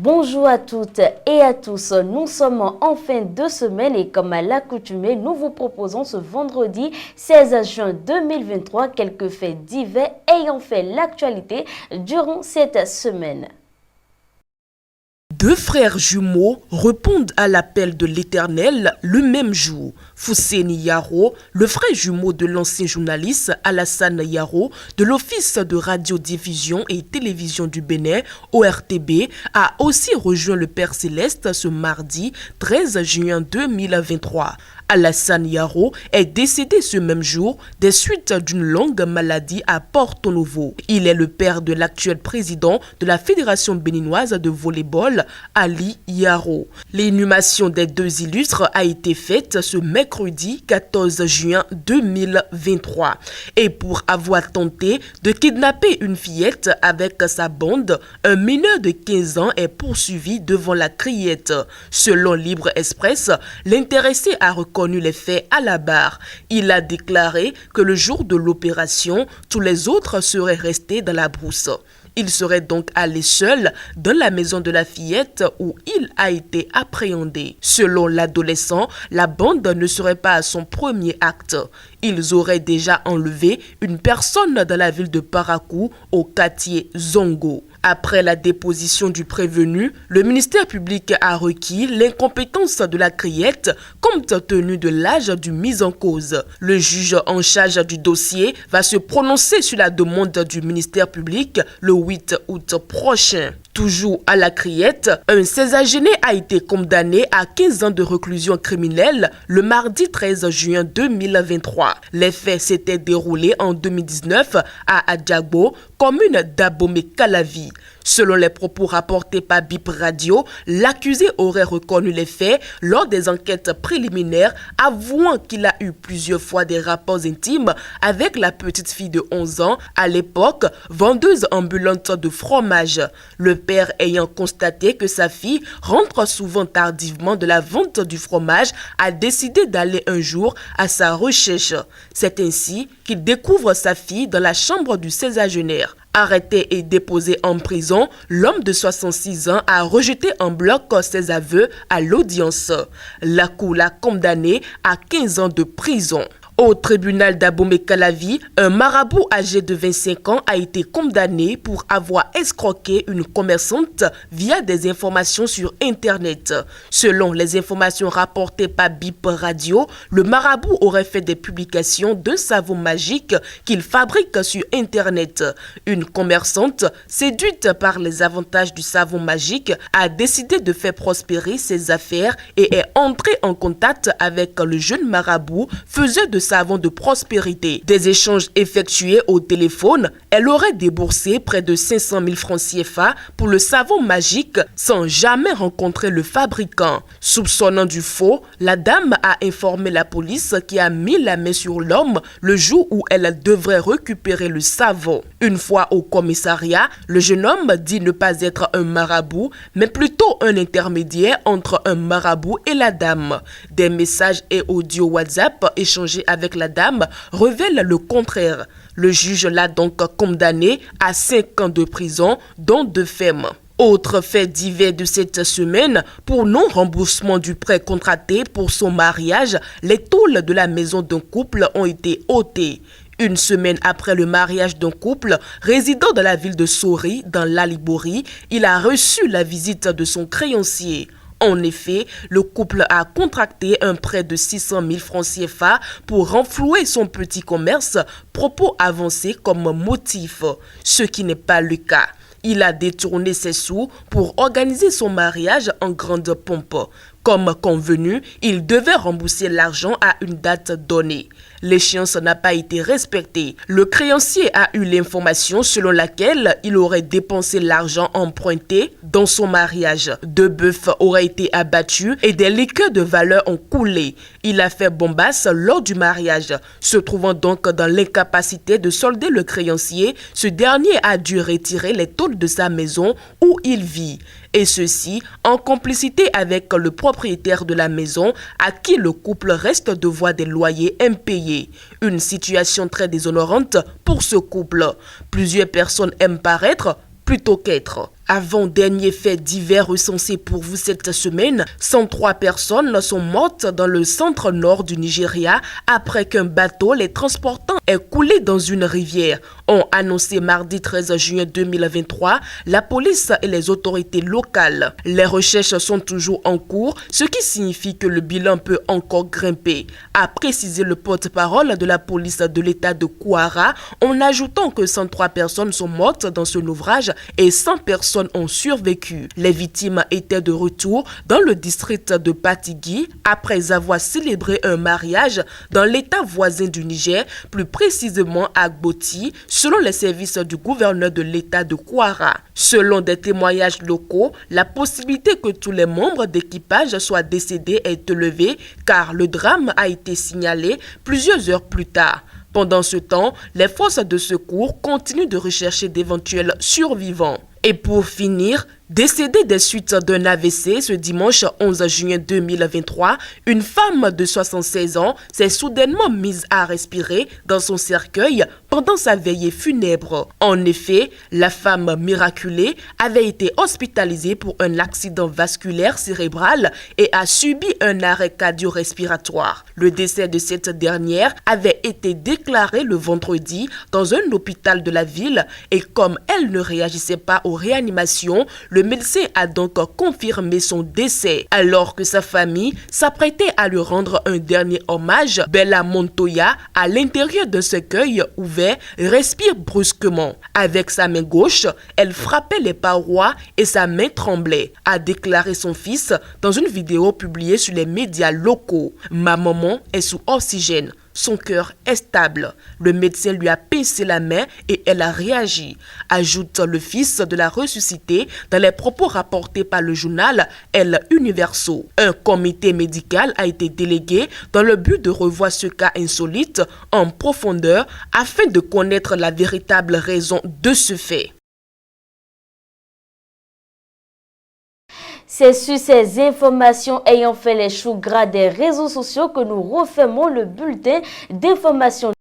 Bonjour à toutes et à tous, nous sommes en fin de semaine et comme à l'accoutumée, nous vous proposons ce vendredi 16 juin 2023 quelques faits divers ayant fait l'actualité durant cette semaine. Deux frères jumeaux répondent à l'appel de l'Éternel le même jour. Fousseni Yaro, le frère jumeau de l'ancien journaliste Alassane Yaro de l'Office de radiodiffusion et télévision du Bénin, ORTB, a aussi rejoint le Père Céleste ce mardi 13 juin 2023. Alassane Yaro est décédé ce même jour des suites d'une longue maladie à Porto Novo. Il est le père de l'actuel président de la Fédération béninoise de volleyball, Ali Yaro. L'inhumation des deux illustres a été faite ce mercredi 14 juin 2023. Et pour avoir tenté de kidnapper une fillette avec sa bande, un mineur de 15 ans est poursuivi devant la criette. Selon Libre Express, l'intéressé a reconnu les faits à la barre. Il a déclaré que le jour de l'opération, tous les autres seraient restés dans la brousse. Il serait donc allé seul dans la maison de la fillette où il a été appréhendé. Selon l'adolescent, la bande ne serait pas à son premier acte. Ils auraient déjà enlevé une personne dans la ville de Parakou au quartier Zongo. Après la déposition du prévenu, le ministère public a requis l'incompétence de la criette compte tenu de l'âge du mis en cause. Le juge en charge du dossier va se prononcer sur la demande du ministère public le 8 août prochain. Toujours à la criette, un 16-agéné a été condamné à 15 ans de réclusion criminelle le mardi 13 juin 2023. Les faits s'étaient déroulés en 2019 à Adjagbo, commune d'Abomey-Calavi. Selon les propos rapportés par BIP Radio, l'accusé aurait reconnu les faits lors des enquêtes préliminaires, avouant qu'il a eu plusieurs fois des rapports intimes avec la petite fille de 11 ans, à l'époque vendeuse ambulante de fromage. Le père ayant constaté que sa fille rentre souvent tardivement de la vente du fromage, a décidé d'aller un jour à sa recherche. C'est ainsi qu'il découvre sa fille dans la chambre du 16-agénaire. Arrêté et déposé en prison, l'homme de 66 ans a rejeté en bloc ses aveux à l'audience. La cour l'a condamné à 15 ans de prison. Au tribunal d'Abomey-Calavi, un marabout âgé de 25 ans a été condamné pour avoir escroqué une commerçante via des informations sur Internet. Selon les informations rapportées par BIP Radio, le marabout aurait fait des publications d'un savon magique qu'il fabrique sur Internet. Une commerçante, séduite par les avantages du savon magique, a décidé de faire prospérer ses affaires et est entrée en contact avec le jeune marabout, faiseur de savon de prospérité. Des échanges effectués au téléphone, elle aurait déboursé près de 500 000 francs CFA pour le savon magique sans jamais rencontrer le fabricant. Soupçonnant du faux, la dame a informé la police qui a mis la main sur l'homme le jour où elle devrait récupérer le savon. Une fois au commissariat, le jeune homme dit ne pas être un marabout, mais plutôt un intermédiaire entre un marabout et la dame. Des messages et audios WhatsApp échangés avec la dame révèlent le contraire. Le juge l'a donc condamné à 5 ans de prison, dont 2 fermes. Autre fait divers de cette semaine, pour non-remboursement du prêt contracté pour son mariage, les tôles de la maison d'un couple ont été ôtées. Une semaine après le mariage d'un couple résidant dans la ville de Sori, dans l'Alibori, il a reçu la visite de son créancier. En effet, le couple a contracté un prêt de 600 000 francs CFA pour renflouer son petit commerce, propos avancés comme motif, ce qui n'est pas le cas. Il a détourné ses sous pour organiser son mariage en grande pompe. Comme convenu, il devait rembourser l'argent à une date donnée. L'échéance n'a pas été respectée. Le créancier a eu l'information selon laquelle il aurait dépensé l'argent emprunté dans son mariage. 2 bœufs auraient été abattus et des liqueurs de valeur ont coulé. Il a fait bombasse lors du mariage. Se trouvant donc dans l'incapacité de solder le créancier, ce dernier a dû retirer les tôles de sa maison où il vit. Et ceci en complicité avec le propriétaire de la maison à qui le couple reste devoir des loyers impayés. Une situation très déshonorante pour ce couple. Plusieurs personnes aiment paraître plutôt qu'être. Avant-dernier fait divers recensé pour vous cette semaine, 103 personnes sont mortes dans le centre-nord du Nigeria après qu'un bateau les transportant ait coulé dans une rivière. Ont annoncé mardi 13 juin 2023 la police et les autorités locales. Les recherches sont toujours en cours, ce qui signifie que le bilan peut encore grimper, a précisé le porte-parole de la police de l'État de Kwara, en ajoutant que 103 personnes sont mortes dans ce naufrage et 100 personnes ont survécu. Les victimes étaient de retour dans le district de Patigi après avoir célébré un mariage dans l'État voisin du Niger, plus précisément à Gboti, selon les services du gouverneur de l'État de Kwara. Selon des témoignages locaux, la possibilité que tous les membres d'équipage soient décédés est élevée car le drame a été signalé plusieurs heures plus tard. Pendant ce temps, les forces de secours continuent de rechercher d'éventuels survivants. Et pour finir, décédée des suites d'un AVC ce dimanche 11 juin 2023, une femme de 76 ans s'est soudainement mise à respirer dans son cercueil pendant sa veillée funèbre. En effet, la femme miraculée avait été hospitalisée pour un accident vasculaire cérébral et a subi un arrêt cardio-respiratoire. Le décès de cette dernière avait été déclaré le vendredi dans un hôpital de la ville et comme elle ne réagissait pas aux réanimations, le médecin a donc confirmé son décès. Alors que sa famille s'apprêtait à lui rendre un dernier hommage, Bella Montoya, à l'intérieur d'un cercueil ouvert, respire brusquement. Avec sa main gauche, elle frappait les parois et sa main tremblait, a déclaré son fils dans une vidéo publiée sur les médias locaux. Ma maman est sous oxygène. Son cœur est stable. Le médecin lui a pincé la main et elle a réagi, ajoute le fils de la ressuscitée dans les propos rapportés par le journal El Universo. Un comité médical a été délégué dans le but de revoir ce cas insolite en profondeur afin de connaître la véritable raison de ce fait. C'est sur ces informations ayant fait les choux gras des réseaux sociaux que nous refermons le bulletin d'information.